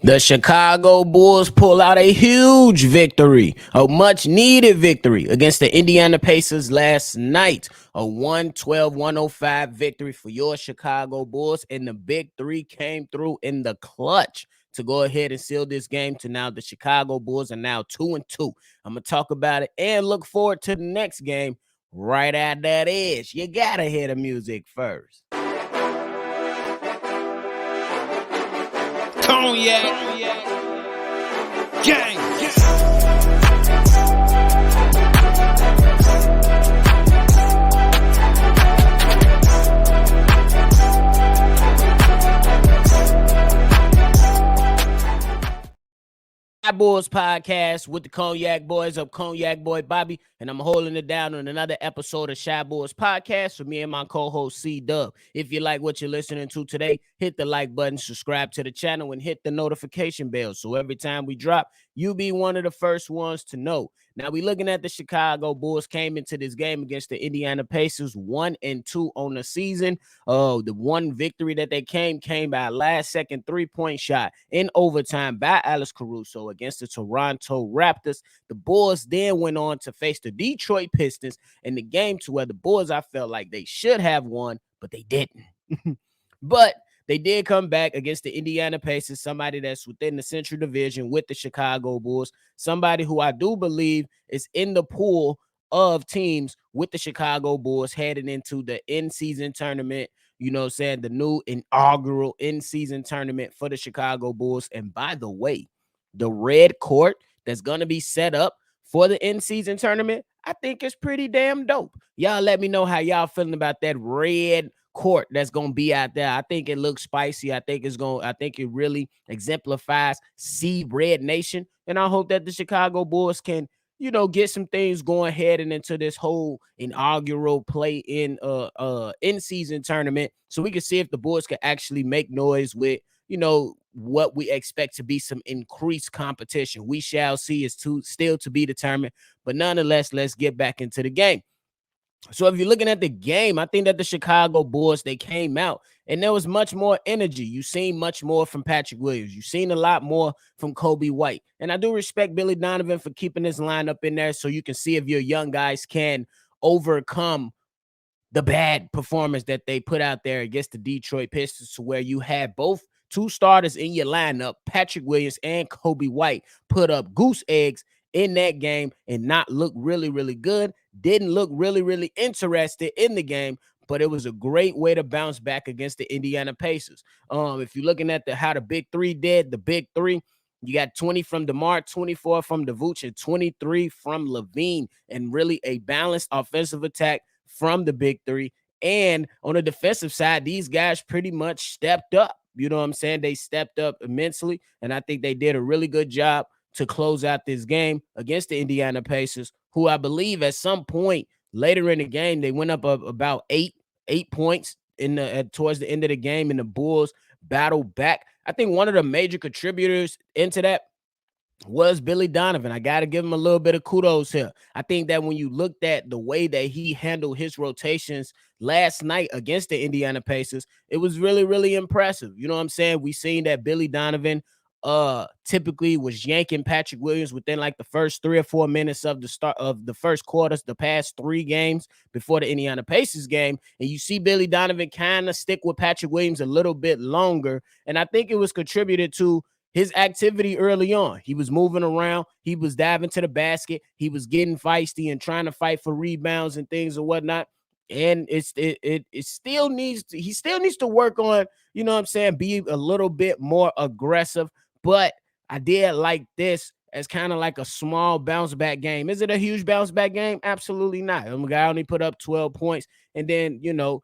The Chicago Bulls pull out a huge victory, a much needed victory against the Indiana Pacers last night. A 112-105 victory for your Chicago Bulls, and the big three came through in the clutch to go ahead and seal this game. To now, the Chicago Bulls are now 2-2. I'm going to talk about it and look forward to the next game right at that edge. You got to hear the music first. Cognac, gang. Bulls podcast with the Cognac Boys of Cognac Boy Bobby, and I'm holding it down on another episode of Shy Bulls podcast for me and my co-host C-Dub. If you like what you're listening to today, hit the like button, subscribe to the channel, and hit the notification bell so every time we drop, you be one of the first ones to know. Now, we looking at the Chicago Bulls came into this game against the Indiana Pacers 1-2 on the season. The one victory that they came by a last-second three-point shot in overtime by Alex Caruso against the Toronto Raptors. The Bulls then went on to face the Detroit Pistons in the game to where the Bulls, I felt like they should have won, but they didn't. But they did come back against the Indiana Pacers, somebody that's within the Central Division with the Chicago Bulls, somebody who I do believe is in the pool of teams with the Chicago Bulls heading into the in-season tournament. You know what I'm saying? The new inaugural in-season tournament for the Chicago Bulls. And by the way, the red court that's going to be set up for the in-season tournament, I think it's pretty damn dope. Y'all let me know how y'all feeling about that red court that's gonna be out there. I think it looks spicy. I think it really exemplifies Sea Red Nation. And I hope that the Chicago Bulls can, get some things going heading into this whole inaugural play in season tournament. So we can see if the Bulls can actually make noise with, what we expect to be some increased competition. We shall see. It's still to be determined. But nonetheless, let's get back into the game. So if you're looking at the game, I think that the Chicago Bulls, they came out and there was much more energy. You seen much more from Patrick Williams. You seen a lot more from Coby White. And I do respect Billy Donovan for keeping this lineup in there so you can see if your young guys can overcome the bad performance that they put out there against the Detroit Pistons, to where you had both two starters in your lineup, Patrick Williams and Coby White, put up goose eggs in that game and not look really, really good. Didn't look really, really interested in the game, but it was a great way to bounce back against the Indiana Pacers. If you're looking at how the big three did, the big three, you got 20 from DeMar, 24 from Vooch, and 23 from LaVine, and really a balanced offensive attack from the big three. And on the defensive side, these guys pretty much stepped up. You know what I'm saying? They stepped up immensely, and I think they did a really good job to close out this game against the Indiana Pacers, who I believe at some point later in the game, they went up about eight points towards the end of the game, and the Bulls battled back. I think one of the major contributors into that was Billy Donovan. I got to give him a little bit of kudos here. I think that when you looked at the way that he handled his rotations last night against the Indiana Pacers, it was really, really impressive. You know what I'm saying? We seen that Billy Donovan typically was yanking Patrick Williams within like the first 3 or 4 minutes of the start of the first quarters, the past 3 games before the Indiana Pacers game. And you see Billy Donovan kind of stick with Patrick Williams a little bit longer. And I think it was contributed to his activity early on. He was moving around. He was diving to the basket. He was getting feisty and trying to fight for rebounds and things and whatnot. And he still needs to work on, you know what I'm saying, be a little bit more aggressive. But I did like this as kind of like a small bounce back game. Is it a huge bounce back game? Absolutely not. The guy only put up 12 points. And then, the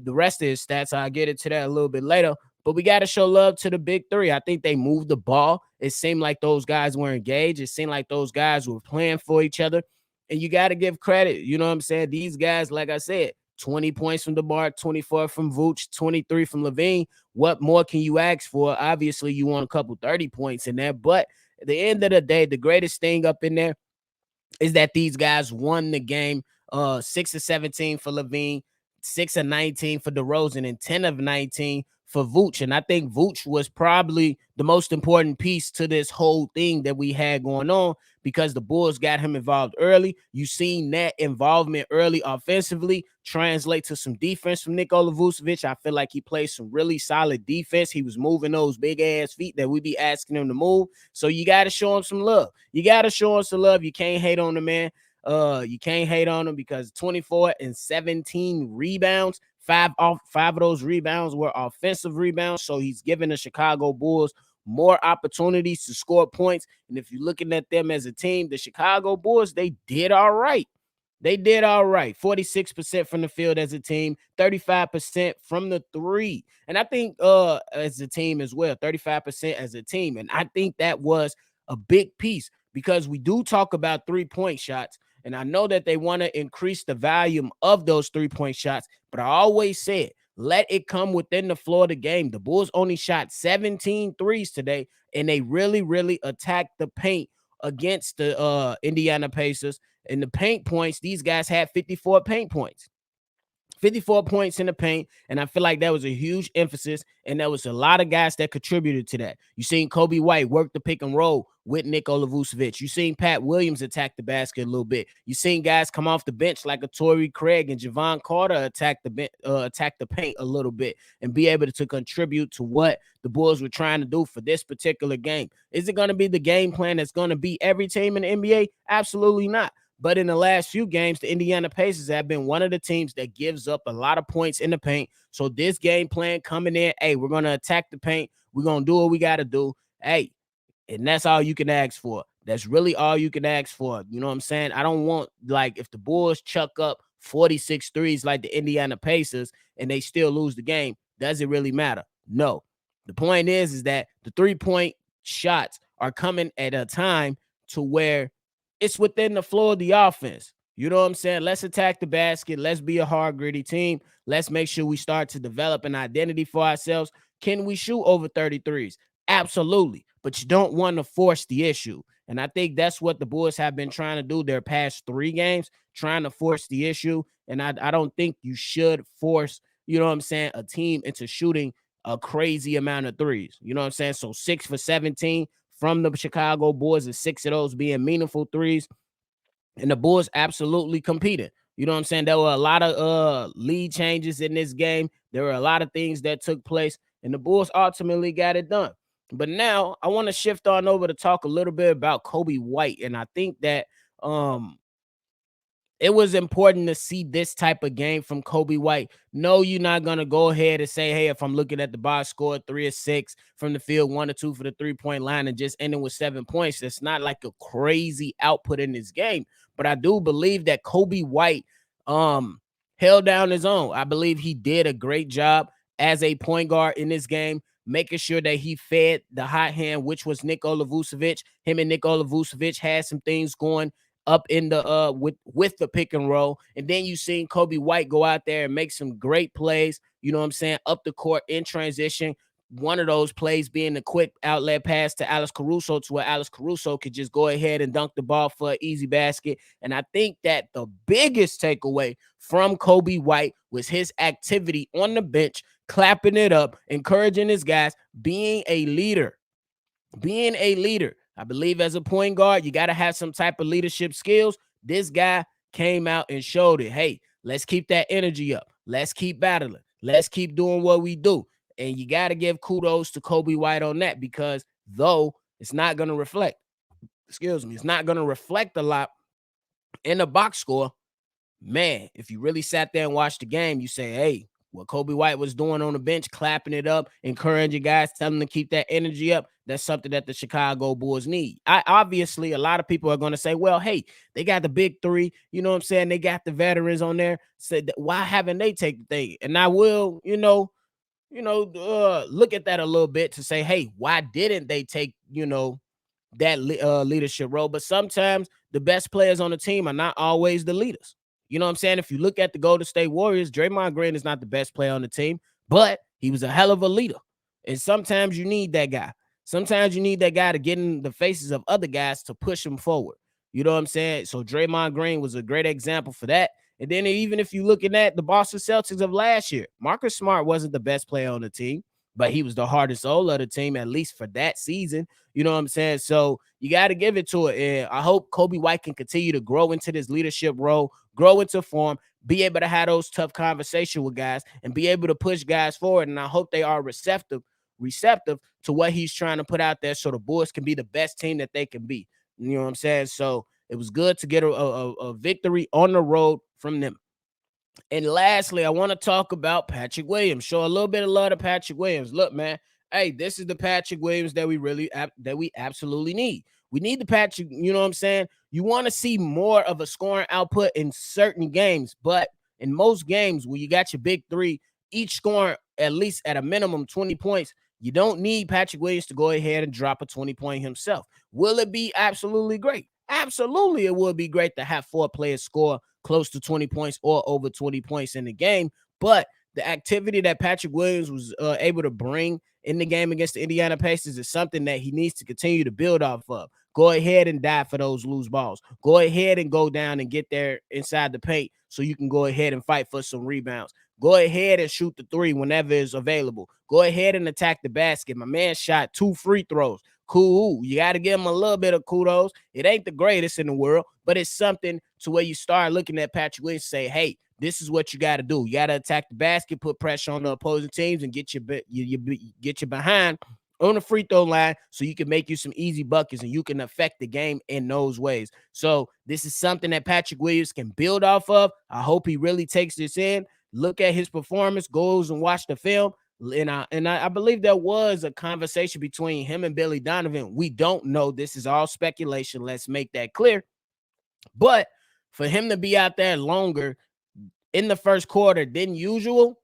rest of his stats, I'll get into that a little bit later. But we got to show love to the big three. I think they moved the ball. It seemed like those guys were engaged. It seemed like those guys were playing for each other. And you got to give credit. You know what I'm saying? These guys, like I said, 20 points from DeMar, 24 from Vooch, 23 from LaVine. What more can you ask for? Obviously, you want a couple 30 points in there. But at the end of the day, the greatest thing up in there is that these guys won the game 6 of 17 for LaVine, 6 of 19 for DeRozan, and 10 of 19 for Vooch. And I think Vooch was probably the most important piece to this whole thing that we had going on because the Bulls got him involved early. You seen that involvement early offensively translate to some defense from Nikola Vucevic. I feel like he played some really solid defense. He was moving those big ass feet that we be asking him to move. So you got to show him some love. You got to show him some love. You can't hate on the man. You can't hate on him because 24 and 17 rebounds. Five of those rebounds were offensive rebounds. So he's giving the Chicago Bulls more opportunities to score points. And if you're looking at them as a team, the Chicago Bulls, they did all right. They did all right. 46% from the field as a team, 35% from the three. And I think as a team as well, 35% as a team. And I think that was a big piece because we do talk about 3-point shots. And I know that they want to increase the volume of those 3-point shots, but I always said, let it come within the floor of the game. The Bulls only shot 17 threes today, and they really, really attacked the paint against the Indiana Pacers. In the paint points, these guys had 54 paint points. 54 points in the paint, and I feel like that was a huge emphasis, and there was a lot of guys that contributed to that. You seen Kobe White work the pick and roll with Nikola Vucevic. You seen Pat Williams attack the basket a little bit. You seen guys come off the bench like a Torrey Craig and Javon Carter attack the paint a little bit and be able to contribute to what the Bulls were trying to do for this particular game. Is it going to be the game plan that's going to beat every team in the NBA? Absolutely not. But in the last few games, the Indiana Pacers have been one of the teams that gives up a lot of points in the paint. So this game plan coming in, hey, we're going to attack the paint. We're going to do what we got to do. Hey, and that's all you can ask for. That's really all you can ask for. You know what I'm saying? I don't want, like, if the Bulls chuck up 46 threes like the Indiana Pacers and they still lose the game, does it really matter? No. The point is that the 3-point shots are coming at a time to where it's within the flow of the offense. You know what I'm saying? Let's attack the basket. Let's be a hard, gritty team. Let's make sure we start to develop an identity for ourselves. Can we shoot over 33s? Absolutely. But you don't want to force the issue. And I think that's what the Bulls have been trying to do their past 3 games, trying to force the issue. And I don't think you should force, you know what I'm saying, a team into shooting a crazy amount of threes. You know what I'm saying? So 6 for 17 from the Chicago Bulls, and 6 of those being meaningful threes. And the Bulls absolutely competed. You know what I'm saying? There were a lot of lead changes in this game. There were a lot of things that took place, and the Bulls ultimately got it done. But now I want to shift on over to talk a little bit about Kobe White. And I think that it was important to see this type of game from Kobe White. No, you're not going to go ahead and say, hey, if I'm looking at the box score, 3 or 6 from the field, 1 or 2 for the 3-point line and just ending with 7 points. That's not like a crazy output in this game. But I do believe that Kobe White held down his own. I believe he did a great job as a point guard in this game, making sure that he fed the hot hand, which was Nikola Vucevic. Him and Nikola Vucevic had some things going up in the with the pick and roll. And then you seen Kobe White go out there and make some great plays, you know what I'm saying, up the court in transition. One of those plays being the quick outlet pass to Alex Caruso, to where Alex Caruso could just go ahead and dunk the ball for an easy basket. And I think that the biggest takeaway from Kobe White was his activity on the bench, clapping it up, encouraging his guys, being a leader. Being a leader. I believe as a point guard, you got to have some type of leadership skills. This guy came out and showed it. Hey, let's keep that energy up. Let's keep battling. Let's keep doing what we do. And you got to give kudos to Kobe White on that, because though it's not going to reflect, it's not going to reflect a lot in the box score, man, if you really sat there and watched the game, you say, hey, what Kobe White was doing on the bench, clapping it up, encouraging guys, telling them to keep that energy up, that's something that the Chicago Bulls need. Obviously, a lot of people are going to say, well, hey, they got the big 3, you know what I'm saying? They got the veterans on there. Said, why haven't they taken the thing? And I will, look at that a little bit to say, hey, why didn't they take, that leadership role? But sometimes the best players on the team are not always the leaders. You know what I'm saying? If you look at the Golden State Warriors, Draymond Green is not the best player on the team, but he was a hell of a leader. And sometimes you need that guy. Sometimes you need that guy to get in the faces of other guys to push them forward. You know what I'm saying? So Draymond Green was a great example for that. And then even if you're looking at the Boston Celtics of last year, Marcus Smart wasn't the best player on the team, but he was the hardest soul of the team, at least for that season. You know what I'm saying? So you got to give it to it. And I hope Coby White can continue to grow into this leadership role, grow into form, be able to have those tough conversations with guys, and be able to push guys forward. And I hope they are receptive to what he's trying to put out there, so the Bulls can be the best team that they can be. You know what I'm saying? So it was good to get a victory on the road from them. And lastly, I want to talk about Patrick Williams. Show a little bit of love to Patrick Williams. Look, man, hey, this is the Patrick Williams that we absolutely need. We need the Patrick, you know what I'm saying? You want to see more of a scoring output in certain games, but in most games where you got your big three, each scoring at least at a minimum 20 points, you don't need Patrick Williams to go ahead and drop a 20-point himself. Will it be absolutely great? Absolutely, it would be great to have 4 players score close to 20 points or over 20 points in the game. But the activity that Patrick Williams was able to bring in the game against the Indiana Pacers is something that he needs to continue to build off of. Go ahead and dive for those loose balls. Go ahead and go down and get there inside the paint so you can go ahead and fight for some rebounds. Go ahead and shoot the 3 whenever it's available. Go ahead and attack the basket. My man shot 2 free throws. Cool. You got to give him a little bit of kudos. It ain't the greatest in the world, but it's something to where you start looking at Patrick Williams and say, hey, this is what you got to do. You got to attack the basket, put pressure on the opposing teams, and get your behind on the free throw line so you can make you some easy buckets and you can affect the game in those ways. So this is something that Patrick Williams can build off of. I hope he really takes this in, look at his performance, goes and watch the film. And I believe there was a conversation between him and Billy Donovan. We don't know. This is all speculation. Let's make that clear. But for him to be out there longer in the first quarter than usual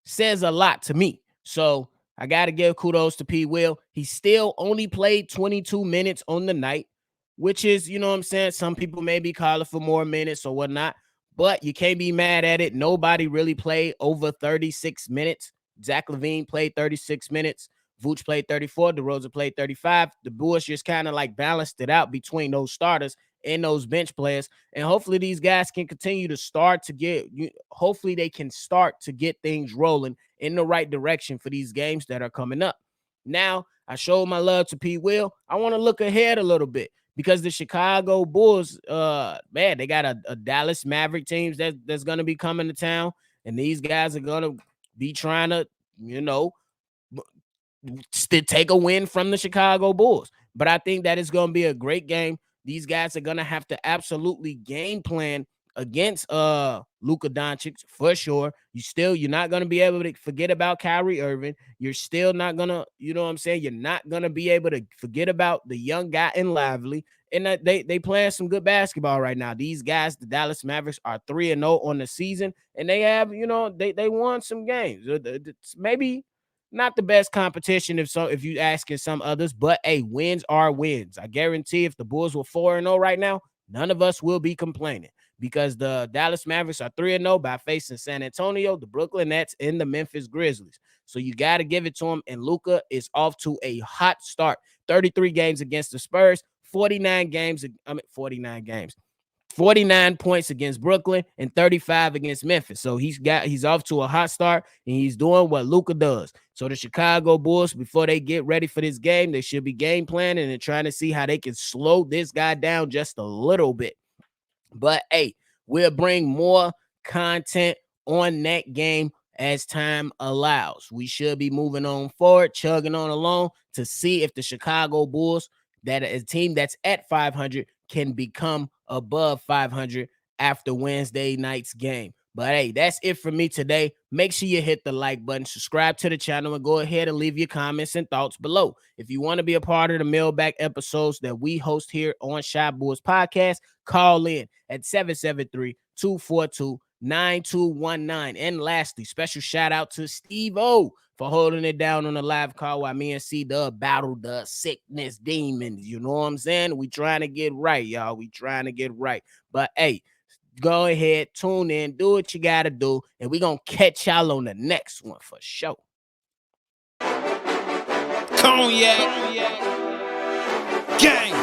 says a lot to me. So I got to give kudos to P. Will. He still only played 22 minutes on the night, which is, you know what I'm saying? Some people may be calling for more minutes or whatnot, but you can't be mad at it. Nobody really played over 36 minutes. Zach LaVine played 36 minutes. Vooch played 34. DeRozan played 35. The Bulls just kind of like balanced it out between those starters and those bench players. And hopefully these guys can continue to hopefully they can start to get things rolling in the right direction for these games that are coming up. Now, I showed my love to P. Will. I want to look ahead a little bit because the Chicago Bulls, man, they got a Dallas Maverick teams that's going to be coming to town. And these guys are going to be trying to, still take a win from the Chicago Bulls. But I think that it's going to be a great game. These guys are going to have to absolutely game plan against Luka Doncic for sure. You're not going to be able to forget about Kyrie Irving. You're still not going to, you know what I'm saying? You're not going to be able to forget about the young guy in Lively. And they playing some good basketball right now. These guys, the Dallas Mavericks, are 3-0 on the season, and they have, they won some games. Maybe not the best competition if you asking some others, but hey, wins are wins. I guarantee if the Bulls were 4-0 right now, none of us will be complaining because the Dallas Mavericks are 3-0 by facing San Antonio, the Brooklyn Nets, and the Memphis Grizzlies. So you got to give it to him. And Luka is off to a hot start. 33 games against the Spurs, 49 points against Brooklyn, and 35 against Memphis. So he's off to a hot start, and he's doing what Luka does. So the Chicago Bulls, before they get ready for this game, they should be game planning and trying to see how they can slow this guy down just a little bit. But hey, we'll bring more content on that game as time allows. We should be moving on forward, chugging on along to see if the Chicago Bulls, that is a team that's at 500, can become above 500 after Wednesday night's game. But hey, that's it for me today. Make sure you hit the like button, subscribe to the channel, and go ahead and leave your comments and thoughts below. If you want to be a part of the mailbag episodes that we host here on Shy Boys Podcast, call in at 773-242-9219. And lastly, special shout out to Steve-O for holding it down on the live call while me and C-Dub battled the sickness demons. You know what I'm saying? We trying to get right, y'all. We trying to get right. But hey, go ahead, tune in, do what you got to do, and we're going to catch y'all on the next one for sure. Cognac. Gang.